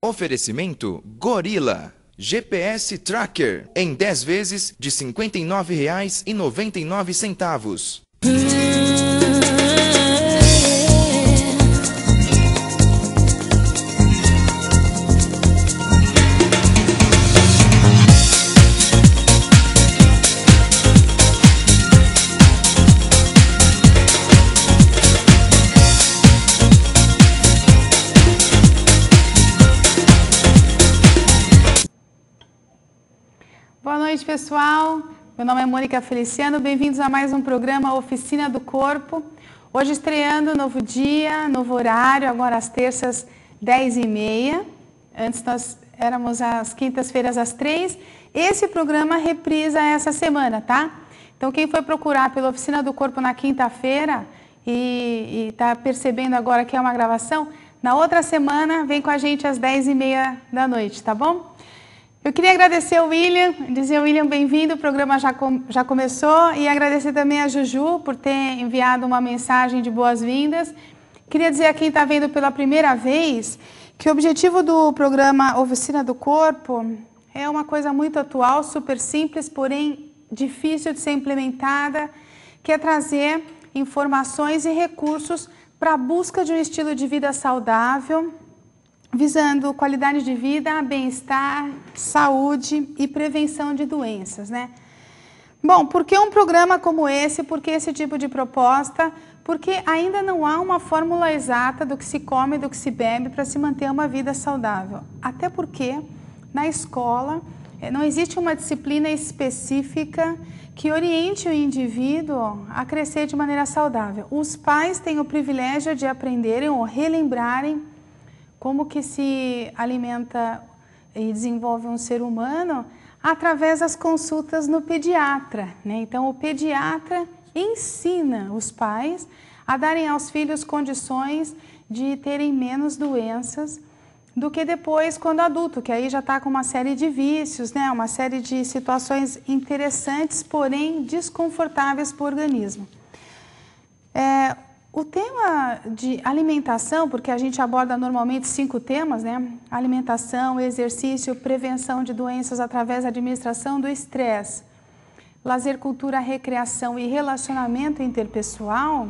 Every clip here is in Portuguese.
Oferecimento Gorilla. GPS Tracker em 10 vezes de R$ 59,99. Boa noite, pessoal. Meu nome é Mônica Feliciano. Bem-vindos a mais um programa Oficina do Corpo. Hoje estreando novo dia, novo horário, agora às terças, 10h30. Antes nós éramos às quintas-feiras, às 3h. Esse programa reprisa essa semana, tá? Então, quem foi procurar pela Oficina do Corpo na quinta-feira e está percebendo agora que é uma gravação, na outra semana vem com a gente às 10h30 da noite, tá bom? Eu queria agradecer ao William, dizer ao William bem-vindo, o programa já começou, e agradecer também a Juju por ter enviado uma mensagem de boas-vindas. Queria dizer a quem está vendo pela primeira vez que o objetivo do programa Oficina do Corpo é uma coisa muito atual, super simples, porém difícil de ser implementada, que é trazer informações e recursos para a busca de um estilo de vida saudável, visando qualidade de vida, bem-estar, saúde e prevenção de doenças, né? Bom, por que um programa como esse? Por que esse tipo de proposta? Porque ainda não há uma fórmula exata do que se come e do que se bebe para se manter uma vida saudável. Até porque na escola não existe uma disciplina específica que oriente o indivíduo a crescer de maneira saudável. Os pais têm o privilégio de aprenderem ou relembrarem como que se alimenta e desenvolve um ser humano através das consultas no pediatra, né? Então, o pediatra ensina os pais a darem aos filhos condições de terem menos doenças do que depois quando adulto, que aí já está com uma série de vícios, né? Uma série de situações interessantes, porém desconfortáveis para o organismo. O tema de alimentação, porque a gente aborda normalmente 5 temas, né? Alimentação, exercício, prevenção de doenças através da administração do estresse, lazer, cultura, recreação e relacionamento interpessoal.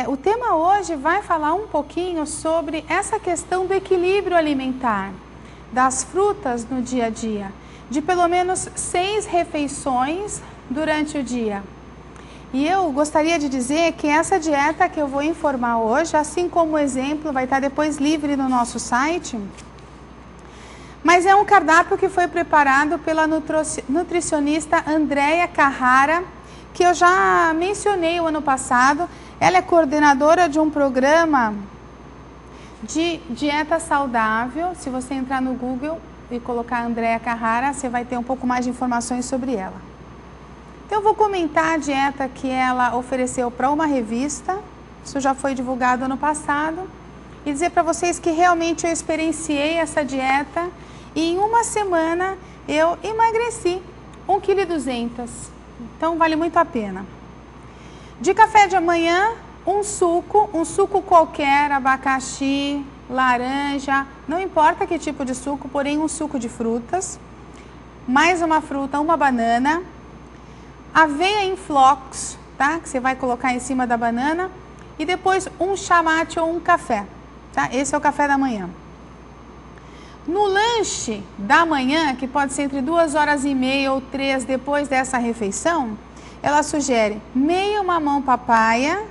O tema hoje vai falar um pouquinho sobre essa questão do equilíbrio alimentar, das frutas no dia a dia, de pelo menos 6 refeições durante o dia. E eu gostaria de dizer que essa dieta que eu vou informar hoje, assim como o exemplo, vai estar depois livre no nosso site, mas é um cardápio que foi preparado pela nutricionista Andréia Carrara, que eu já mencionei o ano passado. Ela é coordenadora de um programa de dieta saudável. Se você entrar no Google e colocar Andréia Carrara, você vai ter um pouco mais de informações sobre ela. Então, eu vou comentar a dieta que ela ofereceu para uma revista, isso já foi divulgado ano passado, e dizer para vocês que realmente eu experienciei essa dieta e em uma semana eu emagreci 1,2 kg. Então, vale muito a pena. De café de manhã, um suco qualquer, abacaxi, laranja, não importa que tipo de suco, porém um suco de frutas, mais uma fruta, uma banana, aveia em flocos, tá? Que você vai colocar em cima da banana, e depois um chá mate ou um café, tá? Esse é o café da manhã. No lanche da manhã, que pode ser entre 2h30 ou 3 depois dessa refeição, ela sugere meio mamão papaya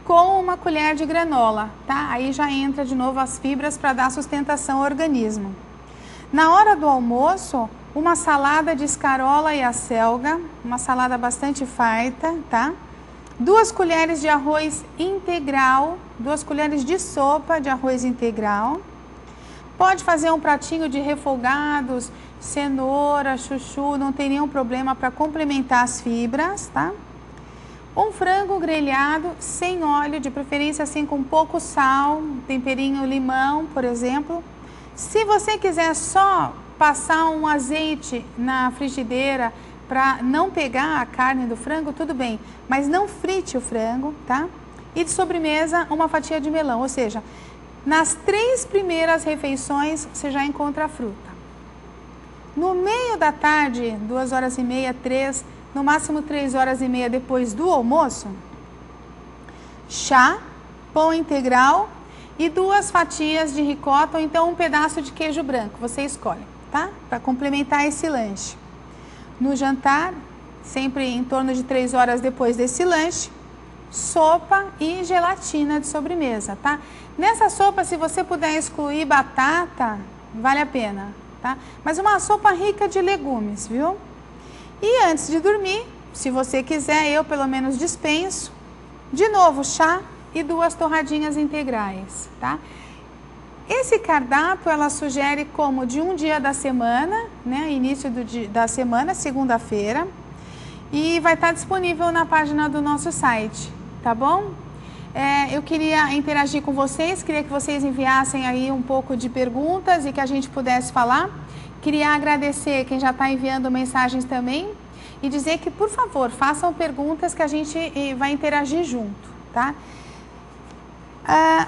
com uma colher de granola, tá? Aí já entra de novo as fibras para dar sustentação ao organismo. Na hora do almoço, uma salada de escarola e acelga, uma salada bastante farta, tá? 2 colheres de arroz integral, 2 colheres de sopa de arroz integral. Pode fazer um pratinho de refogados, cenoura, chuchu, não tem nenhum problema para complementar as fibras, tá? Um frango grelhado sem óleo, de preferência assim com pouco sal, temperinho, limão, por exemplo. Se você quiser só passar um azeite na frigideira para não pegar a carne do frango, tudo bem, mas não frite o frango, tá? E de sobremesa, uma fatia de melão, ou seja, Nas 3 primeiras refeições, você já encontra a fruta. No meio da tarde, 2h30, 3, no máximo 3h30 depois do almoço, chá, pão integral e 2 fatias de ricota ou então um pedaço de queijo branco, você escolhe, tá? Para complementar esse lanche. No jantar, sempre em torno de 3 horas depois desse lanche, sopa e gelatina de sobremesa, tá? Nessa sopa, se você puder excluir batata, vale a pena, tá? Mas uma sopa rica de legumes, viu? E antes de dormir, se você quiser, eu pelo menos dispenso, de novo chá e 2 torradinhas integrais, tá? Esse cardápio ela sugere como de um dia da semana, né? Início da semana, segunda-feira, e vai estar disponível na página do nosso site, tá bom? Eu queria interagir com vocês, queria que vocês enviassem aí um pouco de perguntas e que a gente pudesse falar. Queria agradecer quem já está enviando mensagens também e dizer que, por favor, façam perguntas que a gente vai interagir junto, tá?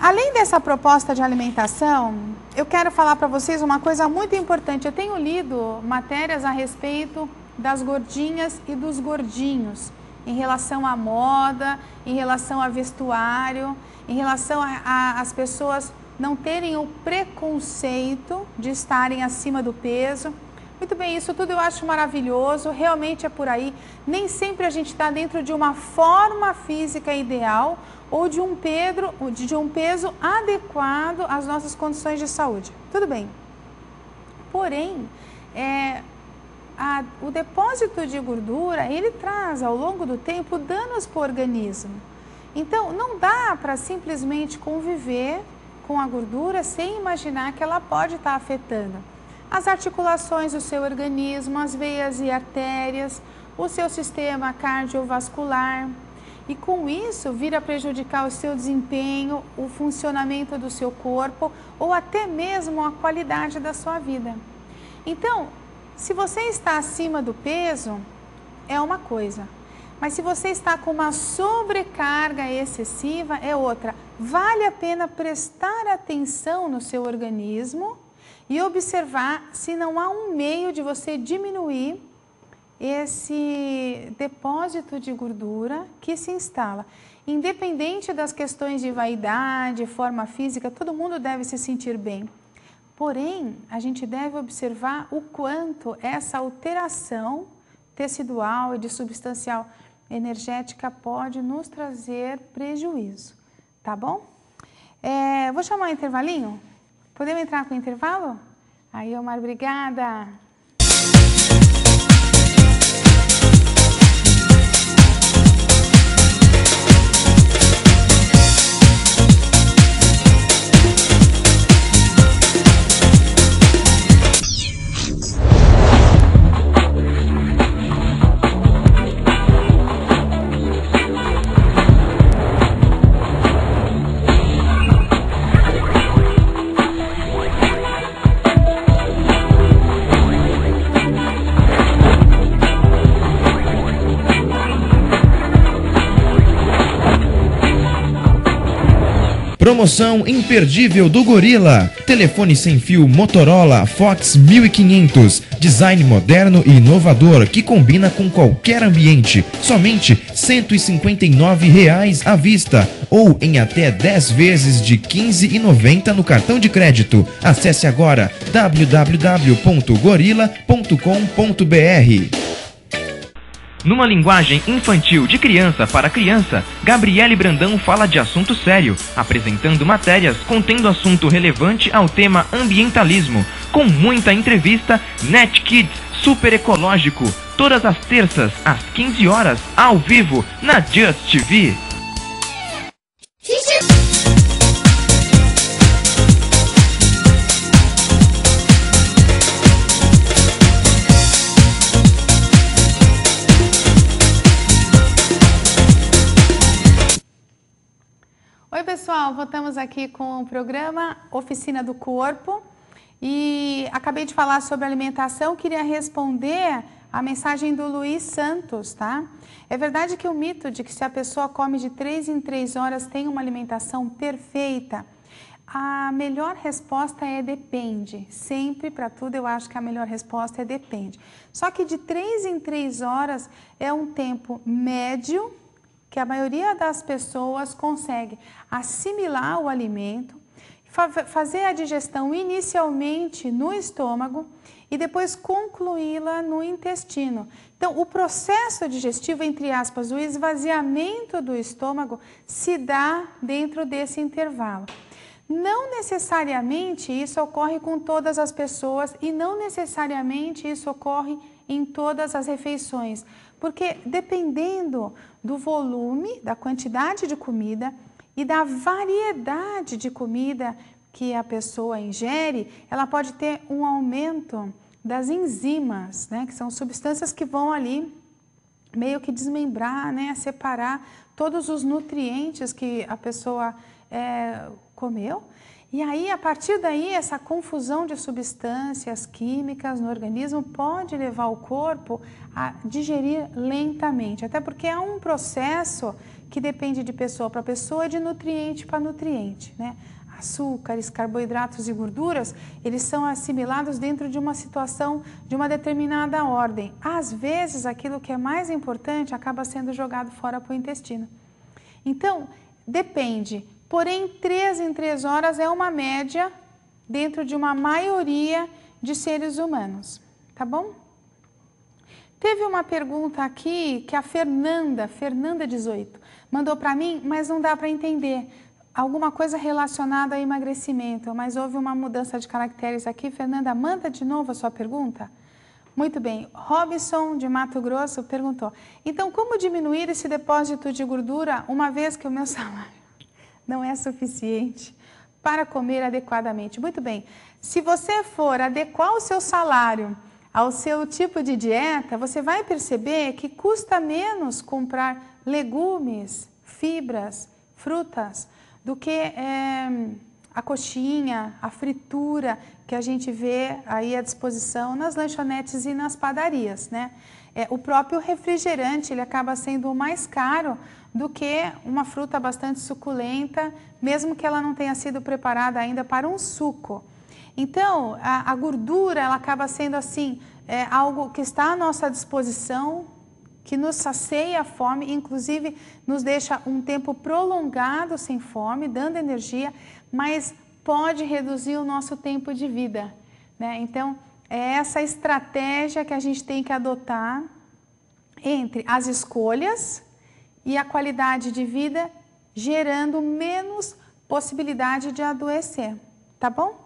Além dessa proposta de alimentação, eu quero falar para vocês uma coisa muito importante. Eu tenho lido matérias a respeito das gordinhas e dos gordinhos, em relação à moda, em relação a vestuário, em relação às pessoas não terem o preconceito de estarem acima do peso. Muito bem, isso tudo eu acho maravilhoso, realmente é por aí. Nem sempre a gente está dentro de uma forma física ideal ou de um peso adequado às nossas condições de saúde. Tudo bem. Porém, o depósito de gordura, ele traz ao longo do tempo danos para o organismo. Então, não dá para simplesmente conviver com a gordura sem imaginar que ela pode estar afetando as articulações do seu organismo, as veias e artérias, o seu sistema cardiovascular. E com isso, vir a prejudicar o seu desempenho, o funcionamento do seu corpo ou até mesmo a qualidade da sua vida. Então, se você está acima do peso, é uma coisa. Mas se você está com uma sobrecarga excessiva, é outra. Vale a pena prestar atenção no seu organismo e observar se não há um meio de você diminuir esse depósito de gordura que se instala. Independente das questões de vaidade, forma física, todo mundo deve se sentir bem. Porém, a gente deve observar o quanto essa alteração tecidual e de substancial energética pode nos trazer prejuízo, tá bom? Vou chamar um intervalinho? Podemos entrar com o intervalo? Aí, Omar, obrigada! Promoção imperdível do Gorilla. Telefone sem fio Motorola Fox 1500. Design moderno e inovador que combina com qualquer ambiente. Somente R$ 159,00 à vista ou em até 10 vezes de R$ 15,90 no cartão de crédito. Acesse agora www.gorilla.com.br. Numa linguagem infantil de criança para criança, Gabriele Brandão fala de assunto sério, apresentando matérias contendo assunto relevante ao tema ambientalismo, com muita entrevista. Net Kids Super Ecológico, todas as terças às 15 horas, ao vivo na Just TV. Oi pessoal, voltamos aqui com o programa Oficina do Corpo e acabei de falar sobre alimentação, queria responder a mensagem do Luiz Santos, tá? É verdade que o mito de que se a pessoa come de 3 em 3 horas tem uma alimentação perfeita, A melhor resposta é depende. Sempre, para tudo, eu acho que a melhor resposta é depende. Só que de 3 em 3 horas é um tempo médio que a maioria das pessoas consegue assimilar o alimento, fazer a digestão inicialmente no estômago e depois concluí-la no intestino. Então, o processo digestivo, entre aspas, o esvaziamento do estômago se dá dentro desse intervalo. Não necessariamente isso ocorre com todas as pessoas e não necessariamente isso ocorre em todas as refeições, porque dependendo do volume, da quantidade de comida e da variedade de comida que a pessoa ingere, ela pode ter um aumento das enzimas, né, que são substâncias que vão ali meio que desmembrar, né, separar todos os nutrientes que a pessoa comeu. E aí, a partir daí, essa confusão de substâncias químicas no organismo pode levar o corpo a digerir lentamente, até porque é um processo que depende de pessoa para pessoa, de nutriente para nutriente, né? Açúcares, carboidratos e gorduras, eles são assimilados dentro de uma situação, de uma determinada ordem. Às vezes, aquilo que é mais importante acaba sendo jogado fora para o intestino. Então, depende. Porém, 3 em 3 horas é uma média dentro de uma maioria de seres humanos, tá bom? Teve uma pergunta aqui que a Fernanda 18, mandou para mim, mas não dá para entender. Alguma coisa relacionada ao emagrecimento, mas houve uma mudança de caracteres aqui. Fernanda, manda de novo a sua pergunta. Muito bem. Robson, de Mato Grosso, perguntou. Então, como diminuir esse depósito de gordura, uma vez que o meu salário não é suficiente para comer adequadamente? Muito bem. Se você for adequar o seu salário ao seu tipo de dieta, você vai perceber que custa menos comprar legumes, fibras, frutas, do que a coxinha, a fritura que a gente vê aí à disposição nas lanchonetes e nas padarias, né? O próprio refrigerante, ele acaba sendo mais caro do que uma fruta bastante suculenta, mesmo que ela não tenha sido preparada ainda para um suco. Então, a gordura, ela acaba sendo assim, algo que está à nossa disposição, que nos sacia a fome, inclusive nos deixa um tempo prolongado sem fome, dando energia, mas pode reduzir o nosso tempo de vida, né? Então, é essa estratégia que a gente tem que adotar entre as escolhas e a qualidade de vida, gerando menos possibilidade de adoecer, tá bom?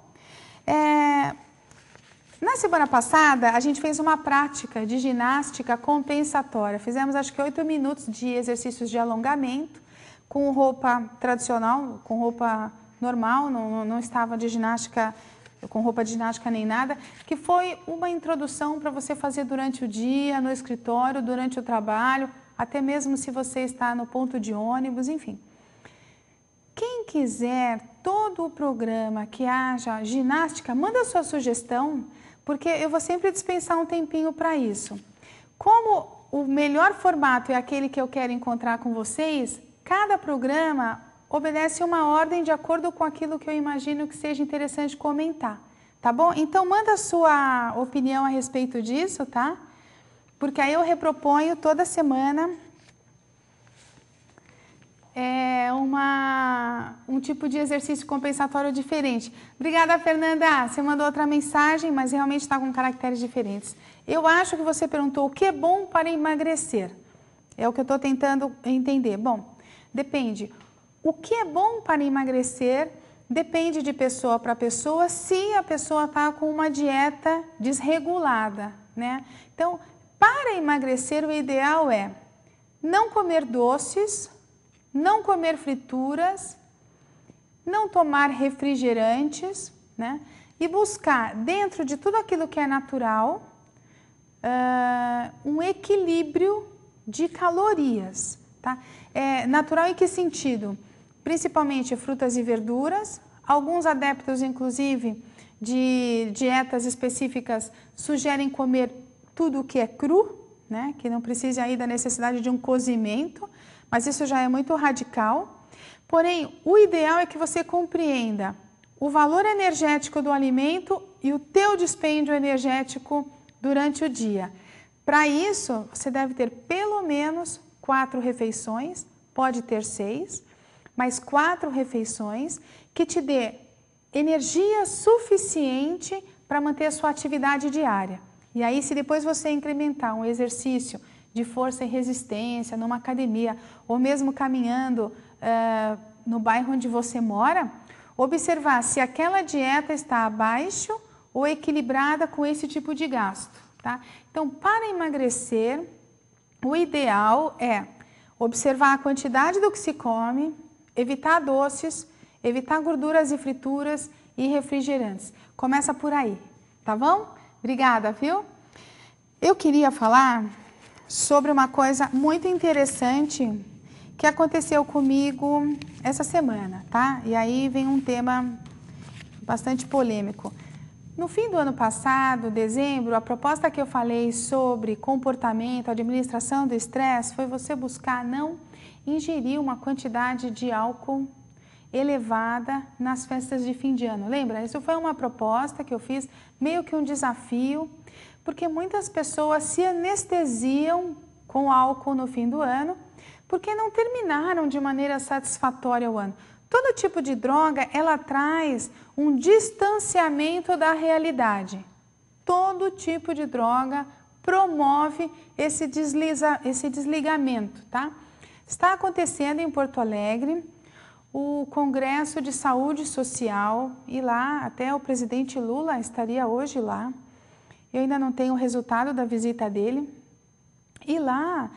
Na semana passada, a gente fez uma prática de ginástica compensatória. Fizemos, acho que 8 minutos de exercícios de alongamento, com roupa tradicional, com roupa normal, não estava de ginástica, com roupa de ginástica nem nada, que foi uma introdução para você fazer durante o dia, no escritório, durante o trabalho, até mesmo se você está no ponto de ônibus, enfim. Quem quiser todo o programa que haja ginástica, manda a sua sugestão, porque eu vou sempre dispensar um tempinho para isso. Como o melhor formato é aquele que eu quero encontrar com vocês, cada programa obedece uma ordem de acordo com aquilo que eu imagino que seja interessante comentar, tá bom? Então, manda a sua opinião a respeito disso, tá? Porque aí eu reproponho toda semana um tipo de exercício compensatório diferente. Obrigada, Fernanda. Você mandou outra mensagem, mas realmente está com caracteres diferentes. Eu acho que você perguntou o que é bom para emagrecer. É o que eu estou tentando entender. Bom, depende. O que é bom para emagrecer depende de pessoa para pessoa, se a pessoa está com uma dieta desregulada, né? Então, para emagrecer, o ideal é não comer doces, não comer frituras, não tomar refrigerantes, né? E buscar, dentro de tudo aquilo que é natural, um equilíbrio de calorias, tá? Natural em que sentido? Principalmente frutas e verduras. Alguns adeptos, inclusive, de dietas específicas, sugerem comer tudo o que é cru, né? Que não precise aí da necessidade de um cozimento, mas isso já é muito radical. Porém, o ideal é que você compreenda o valor energético do alimento e o teu dispêndio energético durante o dia. Para isso, você deve ter pelo menos 4 refeições, pode ter 6, mas 4 refeições que te dê energia suficiente para manter a sua atividade diária. E aí, se depois você incrementar um exercício de força e resistência numa academia, ou mesmo caminhando no bairro onde você mora, observar se aquela dieta está abaixo ou equilibrada com esse tipo de gasto, tá? Então, para emagrecer, o ideal é observar a quantidade do que se come, evitar doces, evitar gorduras e frituras e refrigerantes. Começa por aí, tá bom? Obrigada, viu? Eu queria falar sobre uma coisa muito interessante que aconteceu comigo essa semana, tá? E aí vem um tema bastante polêmico. No fim do ano passado, dezembro, a proposta que eu falei sobre comportamento, administração do estresse, foi você buscar não ingerir uma quantidade de álcool elevada nas festas de fim de ano. Lembra? Isso foi uma proposta que eu fiz, meio que um desafio, porque muitas pessoas se anestesiam com álcool no fim do ano, porque não terminaram de maneira satisfatória o ano. Todo tipo de droga, ela traz um distanciamento da realidade. Todo tipo de droga promove esse desligamento, tá? Está acontecendo em Porto Alegre o Congresso de Saúde Social, e lá até o presidente Lula estaria hoje lá. Eu ainda não tenho o resultado da visita dele. E lá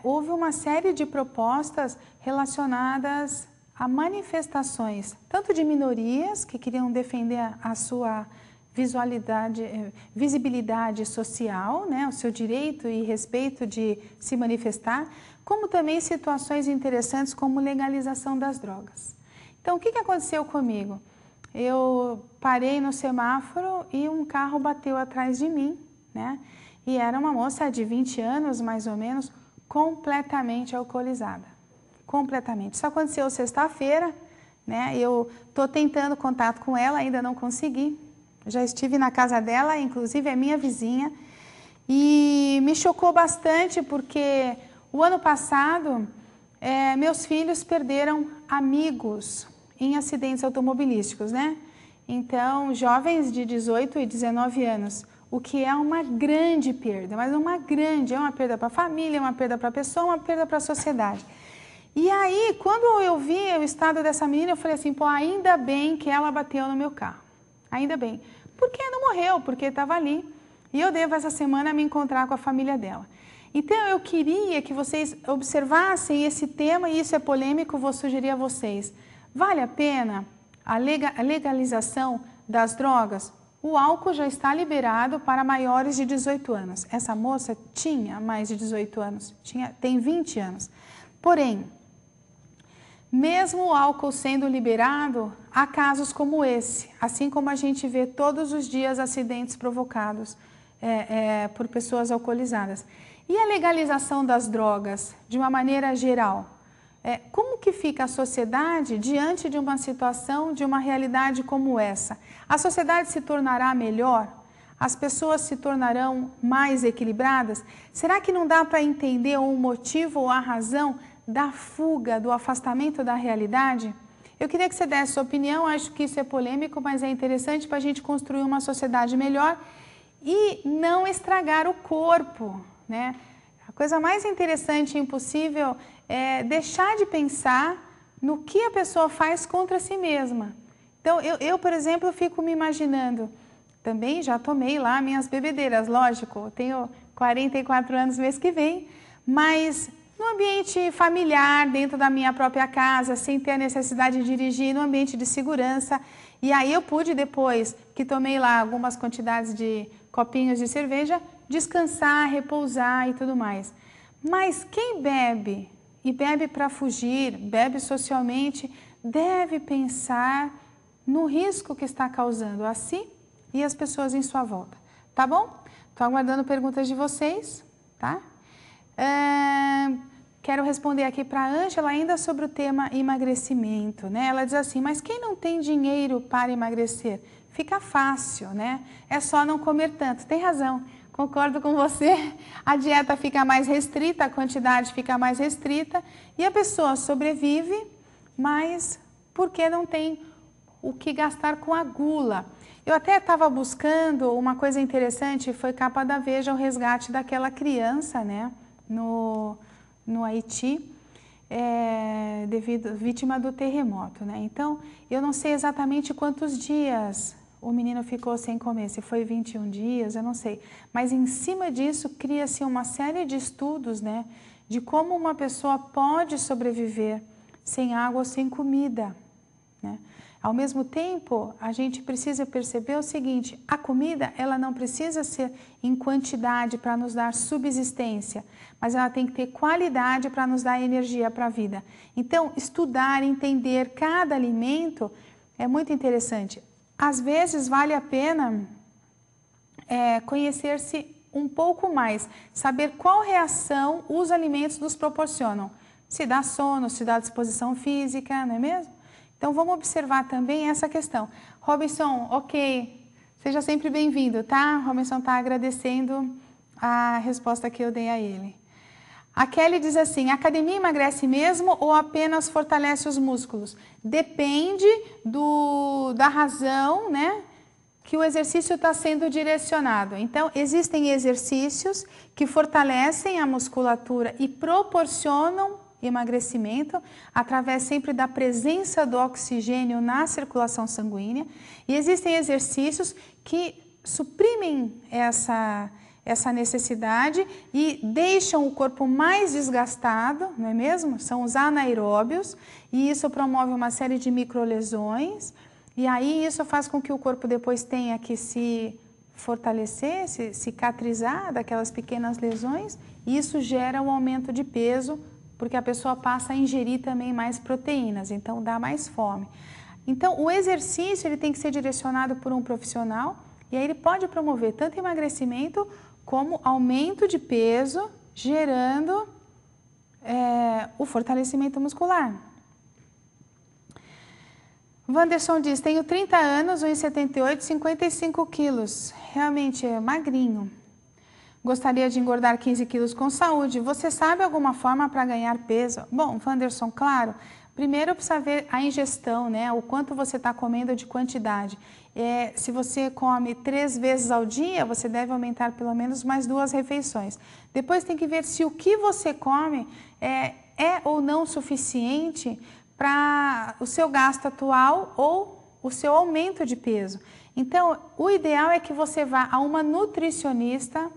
houve uma série de propostas relacionadas a manifestações, tanto de minorias que queriam defender a sua visibilidade social, né, o seu direito e respeito de se manifestar, como também situações interessantes como legalização das drogas. Então, o que aconteceu comigo? Eu parei no semáforo e um carro bateu atrás de mim, né? E era uma moça de 20 anos, mais ou menos, completamente alcoolizada. Completamente. Isso aconteceu sexta-feira, né? Eu estou tentando contato com ela, ainda não consegui. Já estive na casa dela, inclusive é minha vizinha, e me chocou bastante porque o ano passado meus filhos perderam amigos em acidentes automobilísticos, né? Então, jovens de 18 e 19 anos, o que é uma grande perda, mas é uma perda para a família, uma perda para a pessoa, uma perda para a sociedade. E aí, quando eu vi o estado dessa menina, eu falei assim, pô, ainda bem que ela bateu no meu carro. Ainda bem. Porque não morreu, porque estava ali. E eu devo essa semana me encontrar com a família dela. Então, eu queria que vocês observassem esse tema, e isso é polêmico, vou sugerir a vocês. Vale a pena a legalização das drogas? O álcool já está liberado para maiores de 18 anos. Essa moça tinha mais de 18 anos, tem 20 anos. Porém, mesmo o álcool sendo liberado, há casos como esse, assim como a gente vê todos os dias acidentes provocados por pessoas alcoolizadas. E a legalização das drogas, de uma maneira geral? Como que fica a sociedade diante de uma situação, de uma realidade como essa? A sociedade se tornará melhor? As pessoas se tornarão mais equilibradas? Será que não dá para entender o motivo ou a razão da fuga, do afastamento da realidade? Eu queria que você desse sua opinião, acho que isso é polêmico, mas é interessante para a gente construir uma sociedade melhor e não estragar o corpo, né? A coisa mais interessante e impossível é deixar de pensar no que a pessoa faz contra si mesma. Então, eu, por exemplo, fico me imaginando, também já tomei lá minhas bebedeiras, lógico, eu tenho 44 anos mês que vem, mas no ambiente familiar, dentro da minha própria casa, sem ter a necessidade de dirigir, no ambiente de segurança. E aí eu pude, depois que tomei lá algumas quantidades de copinhos de cerveja, descansar, repousar e tudo mais. Mas quem bebe, e bebe para fugir, bebe socialmente, deve pensar no risco que está causando a si e as pessoas em sua volta. Tá bom? Estou aguardando perguntas de vocês, tá? Quero responder aqui para a Ângela ainda sobre o tema emagrecimento, né? Ela diz assim, mas quem não tem dinheiro para emagrecer? Fica fácil, né? É só não comer tanto. Tem razão, concordo com você. A dieta fica mais restrita, a quantidade fica mais restrita e a pessoa sobrevive, mas porque não tem o que gastar com a gula. Eu até estava buscando uma coisa interessante, foi capa da Veja, o resgate daquela criança, né? No Haiti, vítima do terremoto, né? Então, eu não sei exatamente quantos dias o menino ficou sem comer, se foi 21 dias, eu não sei. Mas em cima disso, cria-se uma série de estudos, né? De como uma pessoa pode sobreviver sem água ou sem comida, né? Ao mesmo tempo, a gente precisa perceber o seguinte, a comida ela não precisa ser em quantidade para nos dar subsistência, mas ela tem que ter qualidade para nos dar energia para a vida. Então, estudar, entender cada alimento é muito interessante. Às vezes, vale a pena conhecer-se um pouco mais, saber qual reação os alimentos nos proporcionam. Se dá sono, se dá disposição física, não é mesmo? Então, vamos observar também essa questão. Robinson, ok, seja sempre bem-vindo, tá? Robinson está agradecendo a resposta que eu dei a ele. A Kelly diz assim, a academia emagrece mesmo ou apenas fortalece os músculos? Depende da razão, né, que o exercício está sendo direcionado. Então, existem exercícios que fortalecem a musculatura e proporcionam emagrecimento através sempre da presença do oxigênio na circulação sanguínea e existem exercícios que suprimem essa necessidade e deixam o corpo mais desgastado, não é mesmo? São os anaeróbios e isso promove uma série de microlesões e aí isso faz com que o corpo depois tenha que se fortalecer, se cicatrizar daquelas pequenas lesões e isso gera um aumento de peso porque a pessoa passa a ingerir também mais proteínas, então dá mais fome. Então, o exercício ele tem que ser direcionado por um profissional e aí ele pode promover tanto emagrecimento como aumento de peso, gerando o fortalecimento muscular. Wanderson diz, tenho 30 anos, 1,78, 55 quilos, realmente é magrinho. Gostaria de engordar 15 quilos com saúde. Você sabe alguma forma para ganhar peso? Bom, Wanderson, claro. Primeiro precisa ver a ingestão, né? O quanto você está comendo de quantidade. Se você come 3 vezes ao dia, você deve aumentar pelo menos mais 2 refeições. Depois tem que ver se o que você come é ou não suficiente para o seu gasto atual ou o seu aumento de peso. Então, o ideal é que você vá a uma nutricionista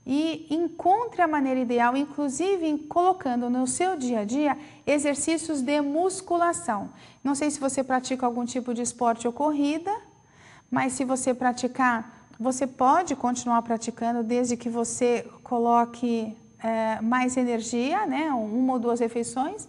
e encontre a maneira ideal, inclusive colocando no seu dia a dia exercícios de musculação. Não sei se você pratica algum tipo de esporte ou corrida, mas se você praticar, você pode continuar praticando desde que você coloque mais energia, né, 1 ou 2 refeições,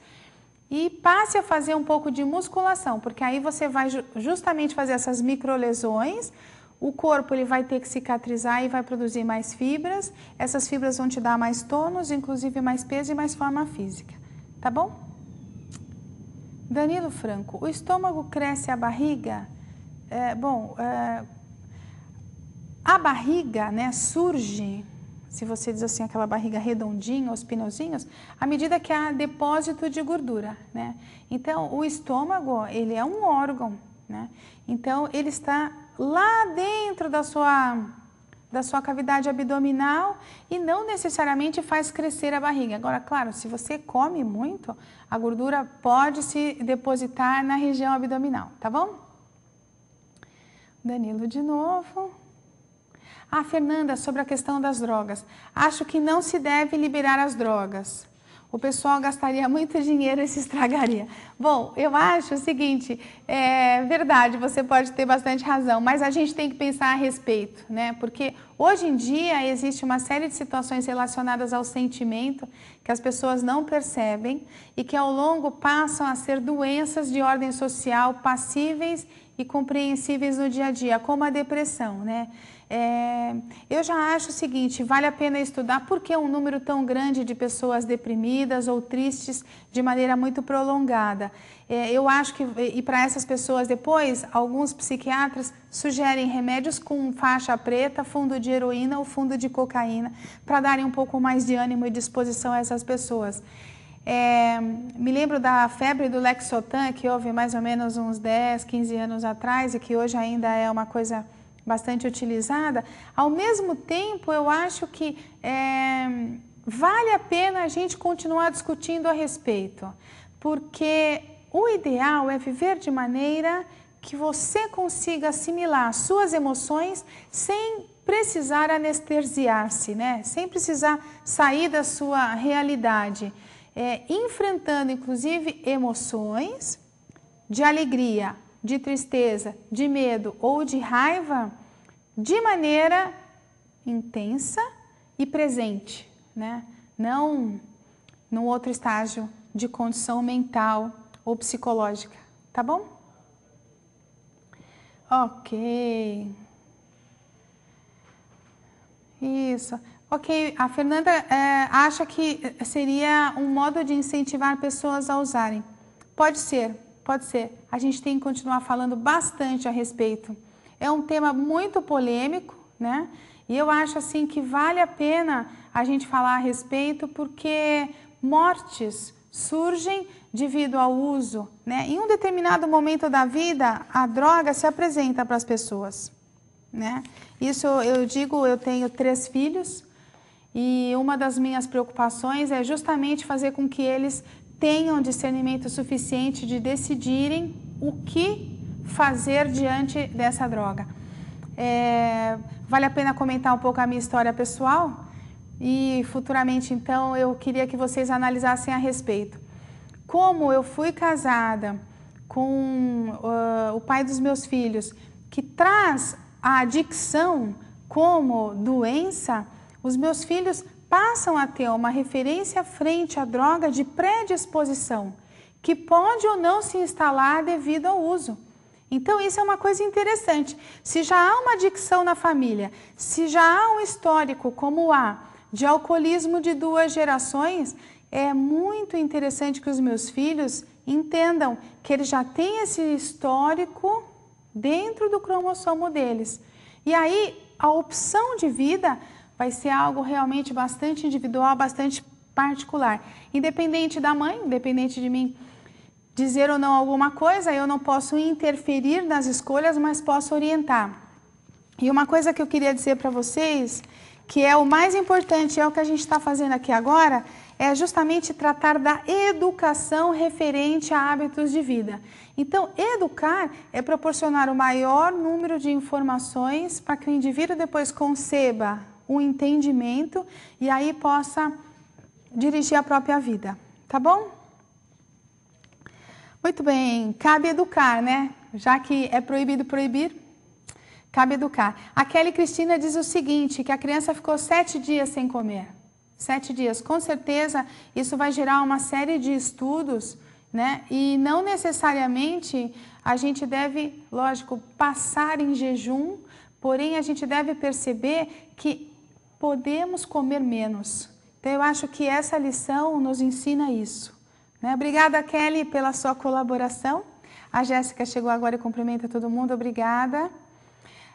e passe a fazer um pouco de musculação, porque aí você vai justamente fazer essas microlesões. O corpo ele vai ter que cicatrizar e vai produzir mais fibras. Essas fibras vão te dar mais tônus, inclusive mais peso e mais forma física. Tá bom? Danilo Franco, o estômago cresce a barriga? A barriga, né, surge, se você diz assim, aquela barriga redondinha, os pneuzinhos, à medida que há depósito de gordura, né? Então, o estômago, ele é um órgão, né? Então, ele está lá dentro da sua cavidade abdominal e não necessariamente faz crescer a barriga. Agora, claro, se você come muito, a gordura pode se depositar na região abdominal, tá bom? Danilo de novo. Fernanda, sobre a questão das drogas. Acho que não se deve liberar as drogas. O pessoal gastaria muito dinheiro e se estragaria. Bom, eu acho o seguinte, é verdade, você pode ter bastante razão, mas a gente tem que pensar a respeito, né? Porque hoje em dia existe uma série de situações relacionadas ao sentimento que as pessoas não percebem e que ao longo passam a ser doenças de ordem social passíveis e compreensíveis no dia a dia, como a depressão, né? Eu já acho o seguinte, vale a pena estudar por que um número tão grande de pessoas deprimidas ou tristes de maneira muito prolongada. Eu acho que, e para essas pessoas depois, alguns psiquiatras sugerem remédios com faixa preta, fundo de heroína ou fundo de cocaína, para darem um pouco mais de ânimo e disposição a essas pessoas. Me lembro da febre do Lexotan, que houve mais ou menos uns 10, 15 anos atrás e que hoje ainda é uma coisa bastante utilizada. Ao mesmo tempo, eu acho que vale a pena a gente continuar discutindo a respeito, porque o ideal é viver de maneira que você consiga assimilar suas emoções sem precisar anestesiar-se, né? Sem precisar sair da sua realidade. Enfrentando, inclusive, emoções de alegria, de tristeza, de medo ou de raiva, de maneira intensa e presente, né? Não num outro estágio de condição mental ou psicológica, tá bom? Ok. Isso. Ok, a Fernanda acha que seria um modo de incentivar pessoas a usarem. Pode ser, pode ser. A gente tem que continuar falando bastante a respeito. É um tema muito polêmico, né? E eu acho assim que vale a pena a gente falar a respeito porque mortes surgem devido ao uso, né? Em um determinado momento da vida, a droga se apresenta para as pessoas, né? Isso eu digo, eu tenho 3 filhos e uma das minhas preocupações é justamente fazer com que eles tenham discernimento suficiente de decidirem o que fazer diante dessa droga. Vale a pena comentar um pouco a minha história pessoal e futuramente, então, eu queria que vocês analisassem a respeito. Como eu fui casada com o pai dos meus filhos, que traz a adicção como doença, os meus filhos passam a ter uma referência frente à droga de predisposição, que pode ou não se instalar devido ao uso. Então, isso é uma coisa interessante. Se já há uma adicção na família, se já há um histórico como há de alcoolismo de 2 gerações, é muito interessante que os meus filhos entendam que eles já têm esse histórico dentro do cromossomo deles. E aí, a opção de vida vai ser algo realmente bastante individual, bastante particular. Independente da mãe, independente de mim dizer ou não alguma coisa, eu não posso interferir nas escolhas, mas posso orientar. E uma coisa que eu queria dizer para vocês, que é o mais importante, é o que a gente está fazendo aqui agora, é justamente tratar da educação referente a hábitos de vida. Então, educar é proporcionar o maior número de informações para que o indivíduo depois conceba um entendimento e aí possa dirigir a própria vida, tá bom? Muito bem, cabe educar, né? Já que é proibido proibir, cabe educar. A Kelly Cristina diz o seguinte, que a criança ficou 7 dias sem comer. 7 dias. Com certeza, isso vai gerar uma série de estudos, né? E não necessariamente a gente deve, lógico, passar em jejum, porém a gente deve perceber que podemos comer menos. Então, eu acho que essa lição nos ensina isso. Obrigada, Kelly, pela sua colaboração. A Jéssica chegou agora e cumprimenta todo mundo. Obrigada.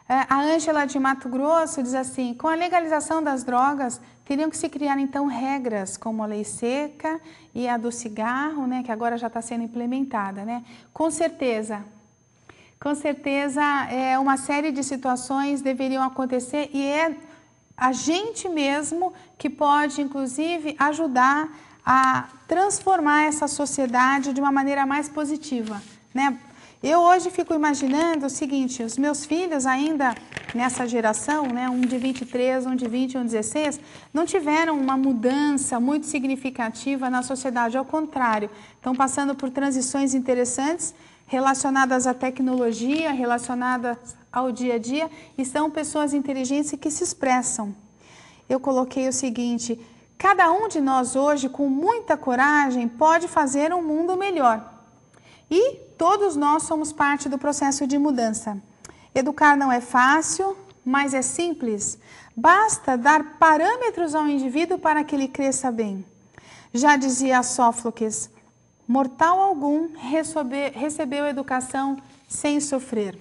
A Ângela de Mato Grosso diz assim, com a legalização das drogas, teriam que se criar então regras como a lei seca e a do cigarro, né, que agora já está sendo implementada, né? Com certeza, uma série de situações deveriam acontecer e é a gente mesmo que pode, inclusive, ajudar a transformar essa sociedade de uma maneira mais positiva, né? Eu hoje fico imaginando o seguinte, os meus filhos ainda nessa geração, né, um de 23, um de 20, um de 16, não tiveram uma mudança muito significativa na sociedade, ao contrário, estão passando por transições interessantes relacionadas à tecnologia, relacionadas ao dia a dia, e são pessoas inteligentes e que se expressam. Eu coloquei o seguinte, cada um de nós hoje, com muita coragem, pode fazer um mundo melhor. E todos nós somos parte do processo de mudança. Educar não é fácil, mas é simples. Basta dar parâmetros ao indivíduo para que ele cresça bem. Já dizia Sófocles, mortal algum recebeu educação sem sofrer.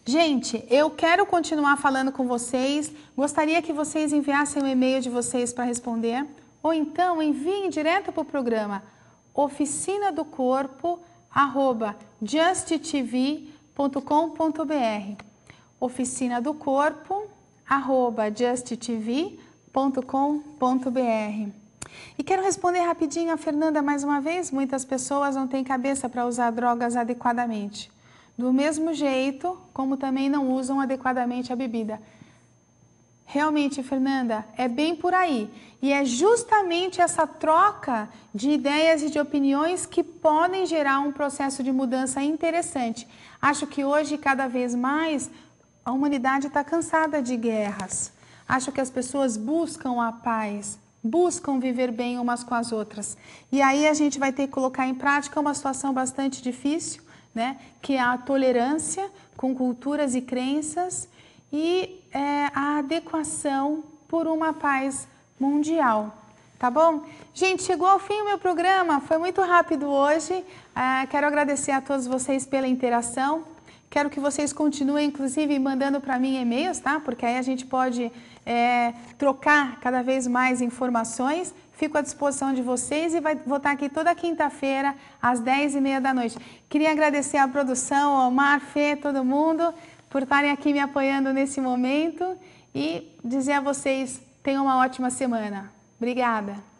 Gente, eu quero continuar falando com vocês, gostaria que vocês enviassem o e-mail de vocês para responder, ou então enviem direto para o programa oficinadocorpo@justtv.com.br oficinadocorpo@justtv.com.br. E quero responder rapidinho a Fernanda mais uma vez, muitas pessoas não têm cabeça para usar drogas adequadamente. Do mesmo jeito, como também não usam adequadamente a bebida. Realmente, Fernanda, é bem por aí. E é justamente essa troca de ideias e de opiniões que podem gerar um processo de mudança interessante. Acho que hoje, cada vez mais, a humanidade está cansada de guerras. Acho que as pessoas buscam a paz, buscam viver bem umas com as outras. E aí a gente vai ter que colocar em prática uma situação bastante difícil, né? Que é a tolerância com culturas e crenças e a adequação por uma paz mundial, tá bom? Gente, chegou ao fim o meu programa, foi muito rápido hoje, quero agradecer a todos vocês pela interação, quero que vocês continuem, inclusive, mandando para mim e-mails, tá? Porque aí a gente pode trocar cada vez mais informações. Fico à disposição de vocês e vou estar aqui toda quinta-feira, às 10h30 da noite. Queria agradecer à produção, ao Omar, Fê, todo mundo, por estarem aqui me apoiando nesse momento e dizer a vocês, tenham uma ótima semana. Obrigada.